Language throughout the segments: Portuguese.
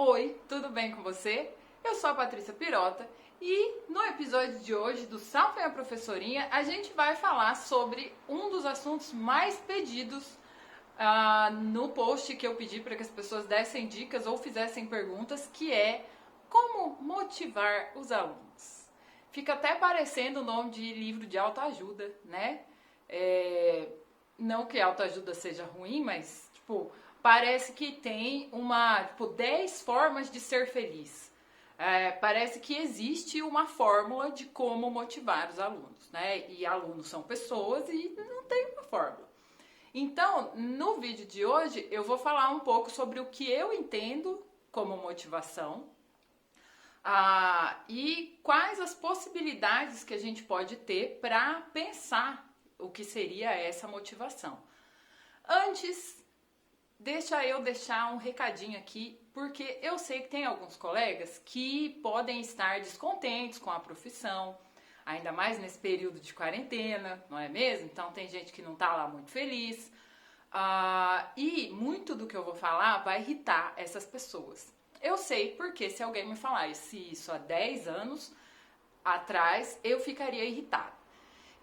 Oi, tudo bem com você? Eu sou a Patrícia Pirota e no episódio de hoje do Salve a Professorinha a gente vai falar sobre um dos assuntos mais pedidos no post que eu pedi para que as pessoas dessem dicas ou fizessem perguntas, que é como motivar os alunos. Fica até parecendo o nome de livro de autoajuda, né? Não que autoajuda seja ruim, mas parece que tem 10 formas de ser feliz. Parece que existe uma fórmula de como motivar os alunos, né? E alunos são pessoas e não tem uma fórmula. Então, no vídeo de hoje, eu vou falar um pouco sobre o que eu entendo como motivação e quais as possibilidades que a gente pode ter para pensar o que seria essa motivação. Antes, deixa eu deixar um recadinho aqui, porque eu sei que tem alguns colegas que podem estar descontentes com a profissão, ainda mais nesse período de quarentena, não é mesmo? Então tem gente que não está lá muito feliz. E muito do que eu vou falar vai irritar essas pessoas. Eu sei porque se alguém me falasse isso há 10 anos atrás, eu ficaria irritada.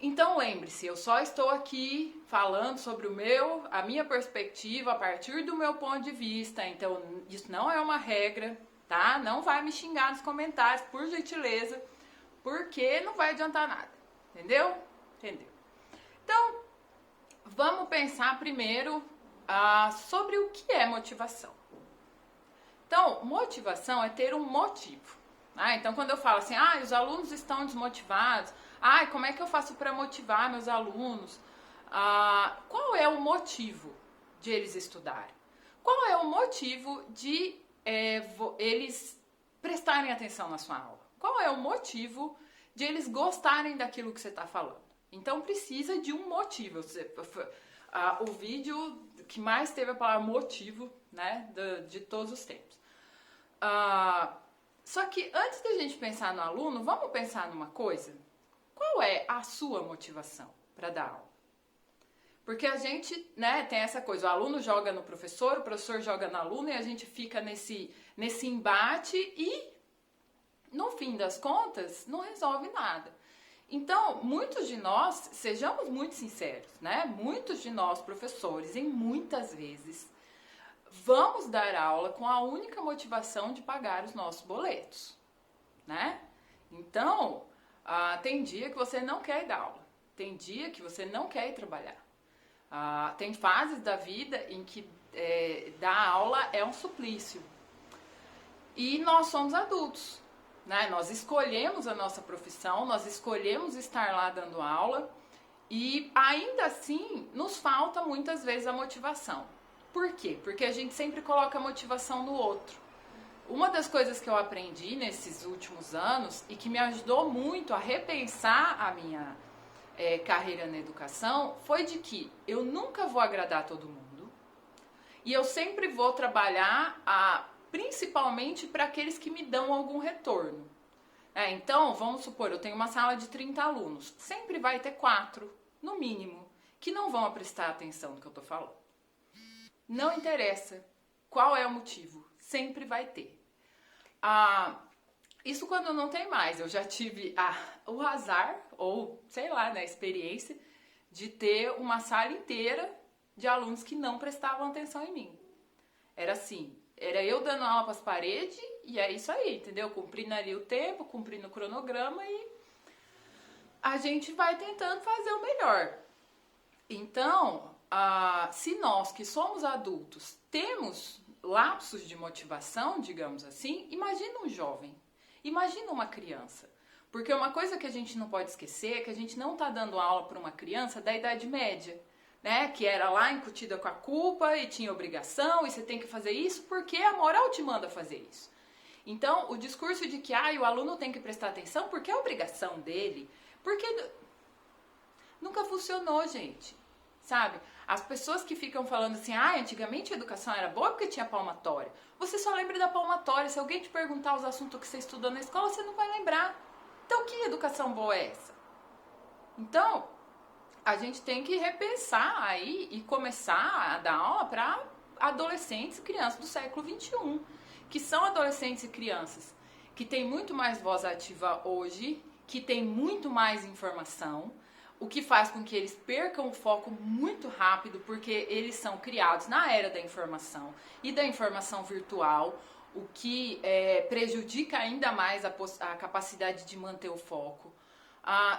Então lembre-se, eu só estou aqui falando sobre a minha perspectiva a partir do meu ponto de vista, então isso não é uma regra, tá? Não vai me xingar nos comentários, por gentileza, porque não vai adiantar nada, entendeu? Entendeu? Então, vamos pensar primeiro sobre o que é motivação. Então, motivação é ter um motivo. Então, quando eu falo assim, os alunos estão desmotivados, como é que eu faço para motivar meus alunos? Qual é o motivo de eles estudarem? Qual é o motivo de eles prestarem atenção na sua aula? Qual é o motivo de eles gostarem daquilo que você está falando? Então, precisa de um motivo. O vídeo que mais teve a palavra motivo, né, de todos os tempos. Só que antes da gente pensar no aluno, vamos pensar numa coisa? Qual é a sua motivação para dar aula? Porque a gente, né, tem essa coisa, o aluno joga no professor, o professor joga no aluno e a gente fica nesse embate e, no fim das contas, não resolve nada. Então, muitos de nós, sejamos muito sinceros, né? Muitos de nós, professores, em muitas vezes, vamos dar aula com a única motivação de pagar os nossos boletos, né? Então, tem dia que você não quer ir dar aula, tem dia que você não quer ir trabalhar. Tem fases da vida em que dar aula é um suplício. E nós somos adultos, né? Nós escolhemos a nossa profissão, nós escolhemos estar lá dando aula e ainda assim nos falta muitas vezes a motivação. Por quê? Porque a gente sempre coloca a motivação no outro. Uma das coisas que eu aprendi nesses últimos anos e que me ajudou muito a repensar a minha carreira na educação foi de que eu nunca vou agradar todo mundo e eu sempre vou trabalhar principalmente para aqueles que me dão algum retorno. Então, vamos supor, eu tenho uma sala de 30 alunos, sempre vai ter 4, no mínimo, que não vão prestar atenção no que eu estou falando. Não interessa qual é o motivo, sempre vai ter. Isso quando não tem mais. Eu já tive o azar, ou sei lá, a experiência, de ter uma sala inteira de alunos que não prestavam atenção em mim. Era assim, era eu dando aula para as paredes e é isso aí, entendeu? Cumprindo ali o tempo, cumprindo o cronograma e a gente vai tentando fazer o melhor. Então, se nós que somos adultos temos lapsos de motivação, digamos assim, imagina um jovem, imagina uma criança. Porque uma coisa que a gente não pode esquecer é que a gente não está dando aula para uma criança da idade média, né? Que era lá incutida com a culpa e tinha obrigação e você tem que fazer isso porque a moral te manda fazer isso. Então, o discurso de que o aluno tem que prestar atenção porque é obrigação dele, porque nunca funcionou, gente. Sabe? As pessoas que ficam falando assim, antigamente a educação era boa porque tinha palmatória. Você só lembra da palmatória. Se alguém te perguntar os assuntos que você estudou na escola, você não vai lembrar. Então, que educação boa é essa? Então, a gente tem que repensar aí e começar a dar aula para adolescentes e crianças do século XXI, que são adolescentes e crianças que têm muito mais voz ativa hoje, que têm muito mais informação, o que faz com que eles percam o foco muito rápido, porque eles são criados na era da informação e da informação virtual, o que prejudica ainda mais a capacidade de manter o foco.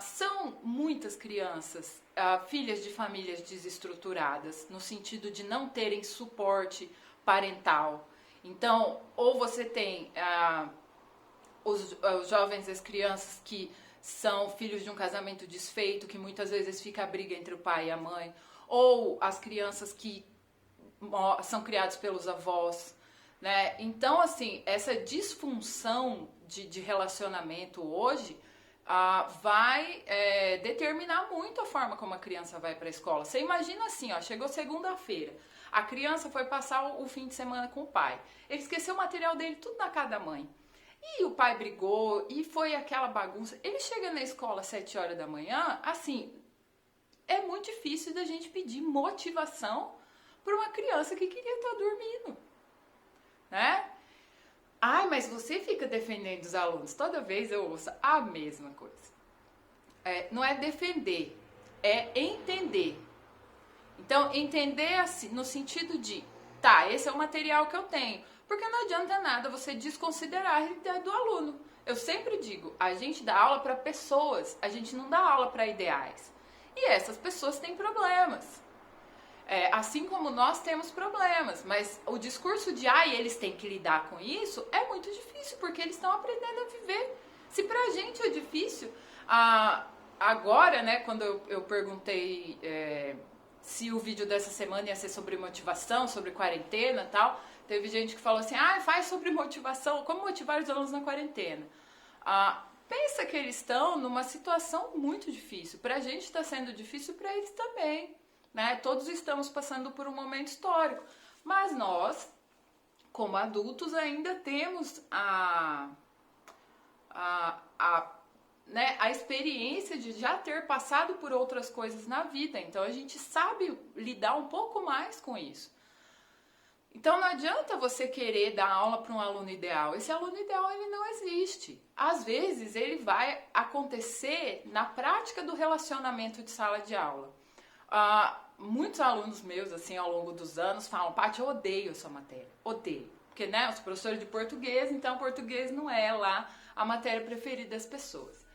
São muitas crianças, filhas de famílias desestruturadas, no sentido de não terem suporte parental. Então, ou você tem os jovens, as crianças que são filhos de um casamento desfeito, que muitas vezes fica a briga entre o pai e a mãe, ou as crianças que são criadas pelos avós, né? Então, assim, essa disfunção de relacionamento hoje vai determinar muito a forma como a criança vai para a escola. Você imagina assim, chegou segunda-feira, a criança foi passar o fim de semana com o pai, ele esqueceu o material dele tudo na casa da mãe. E o pai brigou, e foi aquela bagunça. Ele chega na escola às 7 horas da manhã, assim, é muito difícil da gente pedir motivação para uma criança que queria estar dormindo, né? Ai, mas você fica defendendo os alunos. Toda vez eu ouço a mesma coisa. Não é defender, é entender. Então, entender assim, no sentido de, esse é o material que eu tenho. Porque não adianta nada você desconsiderar a realidade do aluno. Eu sempre digo, a gente dá aula para pessoas, a gente não dá aula para ideais. E essas pessoas têm problemas. Assim como nós temos problemas, mas o discurso de eles têm que lidar com isso é muito difícil, porque eles estão aprendendo a viver. Se pra gente é difícil, agora, né, quando eu perguntei se o vídeo dessa semana ia ser sobre motivação, sobre quarentena e tal, teve gente que falou assim, faz sobre motivação, como motivar os alunos na quarentena. Pensa que eles estão numa situação muito difícil. Pra gente está sendo difícil, pra eles também. Né? Todos estamos passando por um momento histórico. Mas nós, como adultos, ainda temos a experiência de já ter passado por outras coisas na vida. Então a gente sabe lidar um pouco mais com isso. Então não adianta você querer dar aula para um aluno ideal. Esse aluno ideal, ele não existe. Às vezes ele vai acontecer na prática do relacionamento de sala de aula. Muitos alunos meus, assim, ao longo dos anos, falam, Paty, eu odeio essa matéria. Odeio. Porque, né, eu sou professora de português, então português não é lá a matéria preferida das pessoas.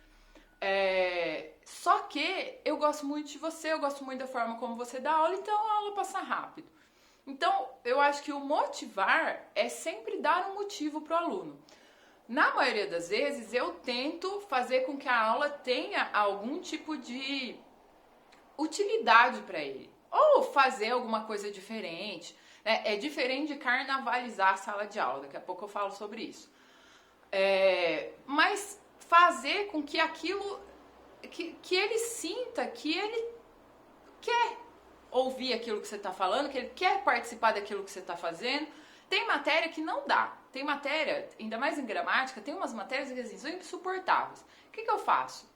Só que eu gosto muito de você, eu gosto muito da forma como você dá aula, então a aula passa rápido. Então, eu acho que o motivar é sempre dar um motivo para o aluno. Na maioria das vezes, eu tento fazer com que a aula tenha algum tipo de utilidade para ele. Ou fazer alguma coisa diferente. Né? É diferente de carnavalizar a sala de aula. Daqui a pouco eu falo sobre isso. Mas fazer com que aquilo... Que ele sinta que ele quer ouvir aquilo que você está falando, que ele quer participar daquilo que você está fazendo. Tem matéria que não dá. Tem matéria, ainda mais em gramática, tem umas matérias que assim, são insuportáveis. O que eu faço?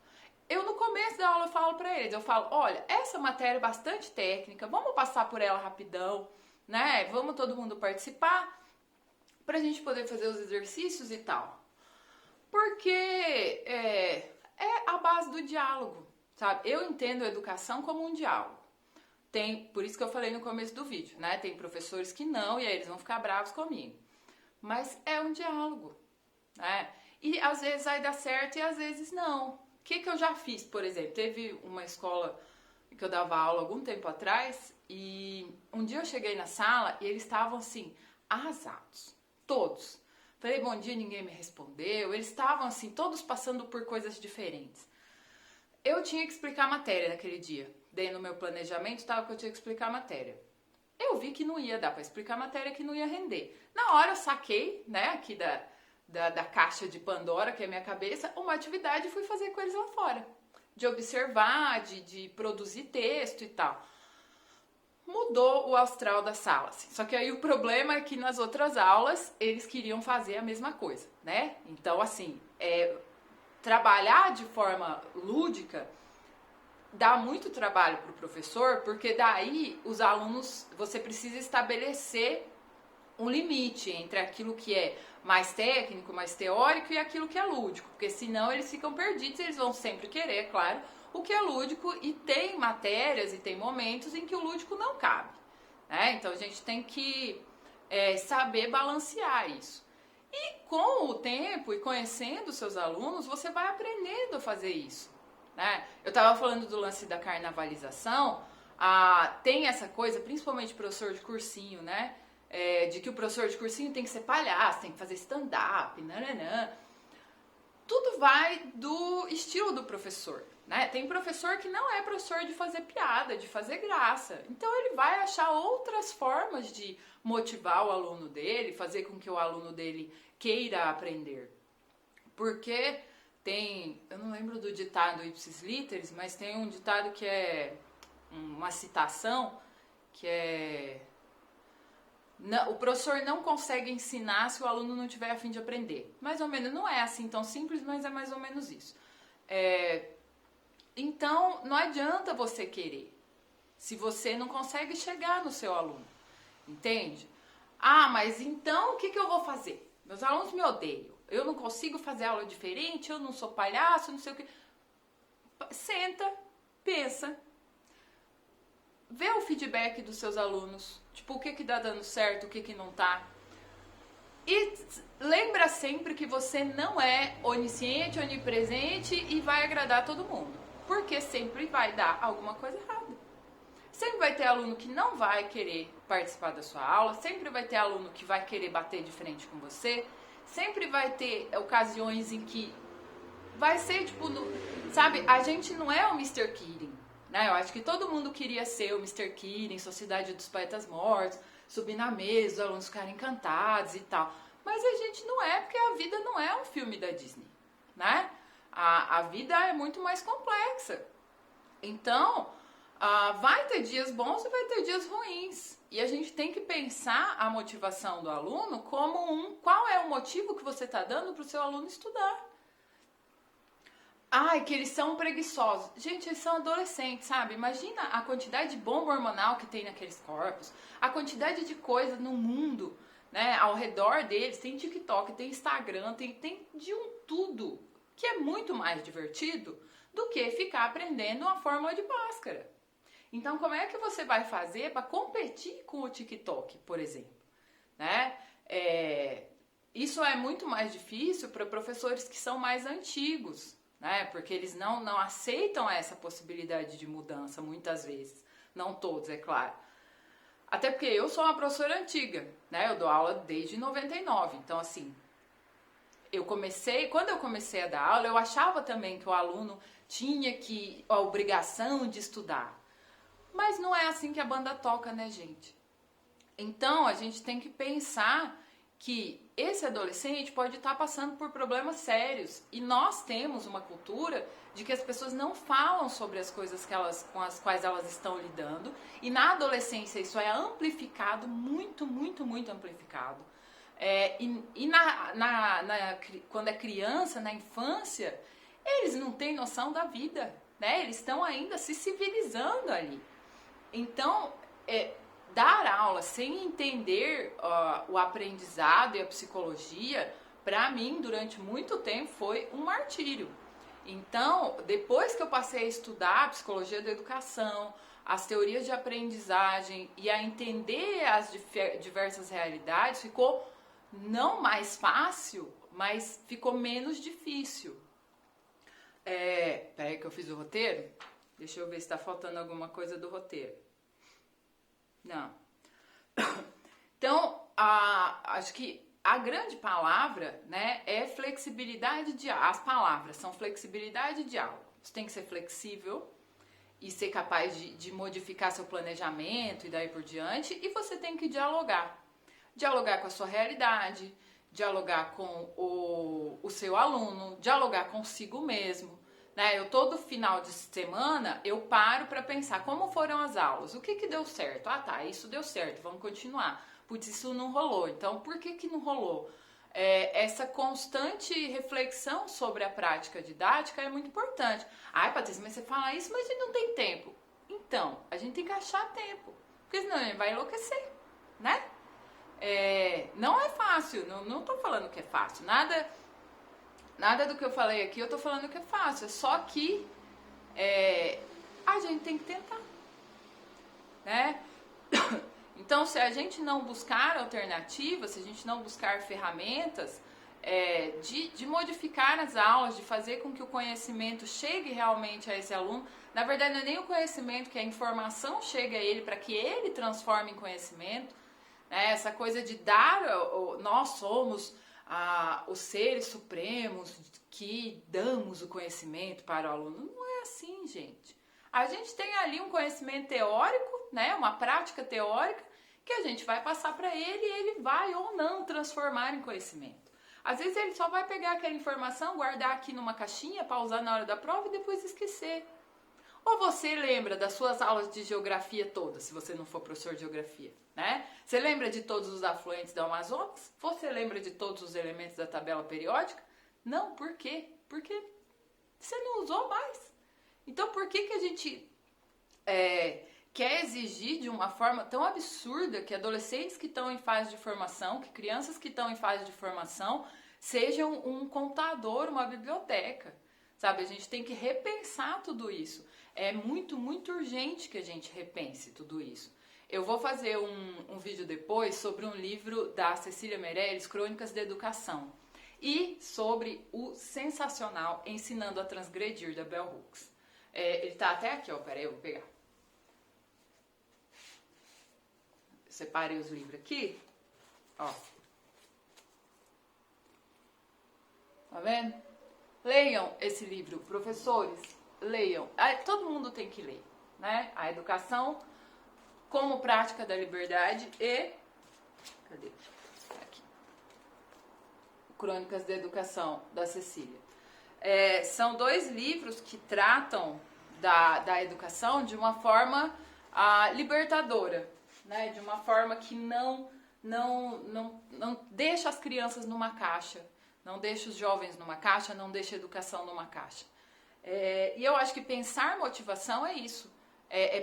Eu, no começo da aula, eu falo para eles, eu falo, olha, essa matéria é bastante técnica, vamos passar por ela rapidão, né? Vamos todo mundo participar, pra gente poder fazer os exercícios e tal. Porque é a base do diálogo, sabe? Eu entendo a educação como um diálogo. Por isso que eu falei no começo do vídeo, né? Tem professores que não, e aí eles vão ficar bravos comigo. Mas é um diálogo, né? E às vezes vai dar certo e às vezes não. O que eu já fiz, por exemplo? Teve uma escola que eu dava aula algum tempo atrás e um dia eu cheguei na sala e eles estavam assim, arrasados, todos. Falei bom dia, ninguém me respondeu. Eles estavam assim, todos passando por coisas diferentes. Eu tinha que explicar a matéria naquele dia. Daí no meu planejamento estava que eu tinha que explicar a matéria. Eu vi que não ia dar para explicar a matéria, que não ia render. Na hora eu saquei, né, aqui da caixa de Pandora, que é a minha cabeça, uma atividade e fui fazer com eles lá fora. De observar, de produzir texto e tal. Mudou o astral da sala. Assim. Só que aí o problema é que nas outras aulas eles queriam fazer a mesma coisa, né? Então, assim, trabalhar de forma lúdica dá muito trabalho para o professor, porque daí os alunos, você precisa estabelecer um limite entre aquilo que é mais técnico, mais teórico e aquilo que é lúdico, porque senão eles ficam perdidos, eles vão sempre querer, claro, o que é lúdico, e tem matérias e tem momentos em que o lúdico não cabe, né? Então a gente tem que saber balancear isso. E com o tempo e conhecendo seus alunos, você vai aprendendo a fazer isso, né? Eu estava falando do lance da carnavalização, tem essa coisa, principalmente professor de cursinho, né? De que o professor de cursinho tem que ser palhaço, tem que fazer stand-up, nananã. Tudo vai do estilo do professor, né? Tem professor que não é professor de fazer piada, de fazer graça. Então ele vai achar outras formas de motivar o aluno dele, fazer com que o aluno dele queira aprender. Porque eu não lembro do ditado ipsis literis, mas tem um ditado que é uma citação que é: o professor não consegue ensinar se o aluno não tiver a fim de aprender. Mais ou menos, não é assim tão simples, mas é mais ou menos isso. Então, não adianta você querer, se você não consegue chegar no seu aluno, entende? Mas então o que eu vou fazer? Meus alunos me odeiam, eu não consigo fazer aula diferente, eu não sou palhaço, não sei o que. Senta, pensa, vê o feedback dos seus alunos, tipo, o que tá dando certo, o que não tá. E lembra sempre que você não é onisciente, onipresente e vai agradar todo mundo. Porque sempre vai dar alguma coisa errada. Sempre vai ter aluno que não vai querer participar da sua aula, sempre vai ter aluno que vai querer bater de frente com você, sempre vai ter ocasiões em que vai ser tipo, sabe, a gente não é o Mr. Keating, né? Eu acho que todo mundo queria ser o Mr. Keating, Sociedade dos Poetas Mortos, subir na mesa, os alunos ficarem encantados e tal. Mas a gente não é, porque a vida não é um filme da Disney, né? A vida é muito mais complexa. Então, vai ter dias bons e vai ter dias ruins. E a gente tem que pensar a motivação do aluno como qual é o motivo que você está dando para o seu aluno estudar. Que eles são preguiçosos. Gente, eles são adolescentes, sabe? Imagina a quantidade de bomba hormonal que tem naqueles corpos, a quantidade de coisa no mundo, né, ao redor deles. Tem TikTok, tem Instagram, tem de tudo, que é muito mais divertido do que ficar aprendendo uma fórmula de Bhaskara. Então, como é que você vai fazer para competir com o TikTok, por exemplo? Né? Isso é muito mais difícil para professores que são mais antigos, né? Porque eles não aceitam essa possibilidade de mudança muitas vezes. Não todos, é claro. Até porque eu sou uma professora antiga, né? Eu dou aula desde 99. Então, assim, quando eu comecei a dar aula, eu achava também que o aluno tinha a obrigação de estudar. Mas não é assim que a banda toca, né, gente? Então, a gente tem que pensar que esse adolescente pode estar passando por problemas sérios. E nós temos uma cultura de que as pessoas não falam sobre as coisas com as quais elas estão lidando. E na adolescência isso é amplificado, muito, muito, muito amplificado. Quando é criança, na infância, eles não têm noção da vida, né? Eles estão ainda se civilizando ali. Então, dar aula sem entender o aprendizado e a psicologia, para mim, durante muito tempo, foi um martírio. Então, depois que eu passei a estudar a psicologia da educação, as teorias de aprendizagem e a entender as diversas realidades, ficou não mais fácil, mas ficou menos difícil. Peraí que eu fiz o roteiro. Deixa eu ver se está faltando alguma coisa do roteiro. Não. Então, acho que a grande palavra, né, é flexibilidade de aula. As palavras são flexibilidade de aula. Você tem que ser flexível e ser capaz de modificar seu planejamento e daí por diante. E você tem que dialogar. Dialogar com a sua realidade, dialogar com o seu aluno, dialogar consigo mesmo. Né? Todo final de semana eu paro para pensar como foram as aulas, o que deu certo? Isso deu certo, vamos continuar. Putz, isso não rolou, então por que não rolou? essa constante reflexão sobre a prática didática é muito importante. Ai, Patrícia, mas você fala isso, mas a gente não tem tempo. Então, a gente tem que achar tempo, porque senão a gente vai enlouquecer, né? Não é fácil, não tô falando que é fácil, nada do que eu falei aqui eu tô falando que é fácil, é só que a gente tem que tentar, né? Então, se a gente não buscar alternativas, se a gente não buscar ferramentas de modificar as aulas, de fazer com que o conhecimento chegue realmente a esse aluno, na verdade não é nem o conhecimento, que a informação chegue a ele para que ele transforme em conhecimento, né? Essa coisa de dar, nós somos os seres supremos que damos o conhecimento para o aluno. Não é assim, gente. A gente tem ali um conhecimento teórico, né? Uma prática teórica, que a gente vai passar para ele e ele vai ou não transformar em conhecimento. Às vezes ele só vai pegar aquela informação, guardar aqui numa caixinha para usar na hora da prova e depois esquecer. Ou você lembra das suas aulas de geografia todas, se você não for professor de geografia, né? Você lembra de todos os afluentes do Amazonas? Você lembra de todos os elementos da tabela periódica? Não, por quê? Porque você não usou mais. Então, por que a gente quer exigir de uma forma tão absurda que adolescentes que estão em fase de formação, que crianças que estão em fase de formação, sejam um contador, uma biblioteca? Sabe, a gente tem que repensar tudo isso. É muito, muito urgente que a gente repense tudo isso. Eu vou fazer um vídeo depois sobre um livro da Cecília Meirelles, Crônicas da Educação, e sobre o sensacional Ensinando a Transgredir, da Bell Hooks. Ele tá até aqui, ó, peraí, eu vou pegar. Separei os livros aqui, ó. Tá vendo? Leiam esse livro, professores, leiam. Todo mundo tem que ler, né? A educação como prática da liberdade e... Cadê? Aqui. Crônicas da Educação, da Cecília. São 2 livros que tratam da educação de uma forma libertadora, né? De uma forma que não deixa as crianças numa caixa, não deixa os jovens numa caixa, não deixa a educação numa caixa. E eu acho que pensar motivação é isso.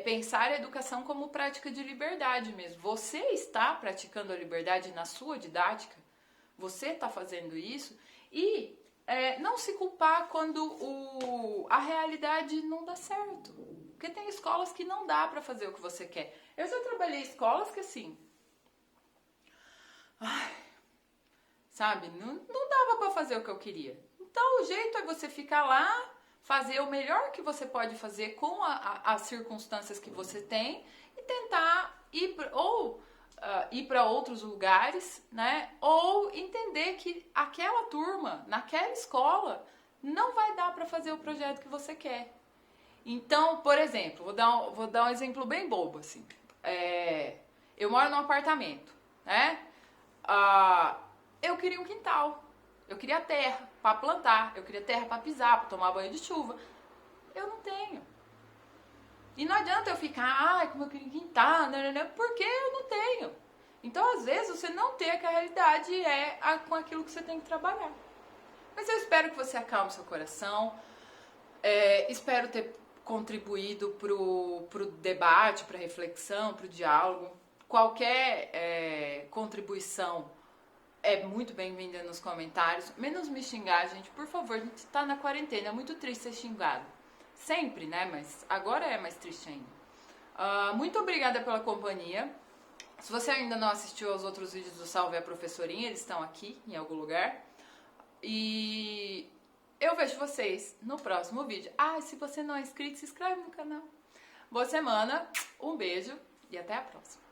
Pensar a educação como prática de liberdade mesmo. Você está praticando a liberdade na sua didática, você está fazendo isso, e não se culpar quando a realidade não dá certo. Porque tem escolas que não dá para fazer o que você quer. Eu já trabalhei em escolas que assim... sabe, não dava para fazer o que eu queria. Então o jeito é você ficar lá, fazer o melhor que você pode fazer com as circunstâncias que você tem e tentar ir para outros lugares, né? Ou entender que aquela turma, naquela escola, não vai dar para fazer o projeto que você quer. Então, por exemplo, vou dar um exemplo bem bobo, assim. Eu moro num apartamento, né? Eu queria um quintal, eu queria terra para plantar, eu queria terra para pisar, para tomar banho de chuva. Eu não tenho. E não adianta eu ficar, como eu queria um quintal, porque eu não tenho. Então, às vezes, você não ter aquela realidade com aquilo que você tem que trabalhar. Mas eu espero que você acalme seu coração, espero ter contribuído pro debate, pra reflexão, pro diálogo. Qualquer contribuição é muito bem-vinda nos comentários. Menos me xingar, gente, por favor. A gente tá na quarentena, é muito triste ser xingado. Sempre, né? Mas agora é mais triste ainda. Muito obrigada pela companhia. Se você ainda não assistiu aos outros vídeos do Salve a Professorinha, eles estão aqui em algum lugar. E eu vejo vocês no próximo vídeo. Se você não é inscrito, se inscreve no canal. Boa semana, um beijo e até a próxima.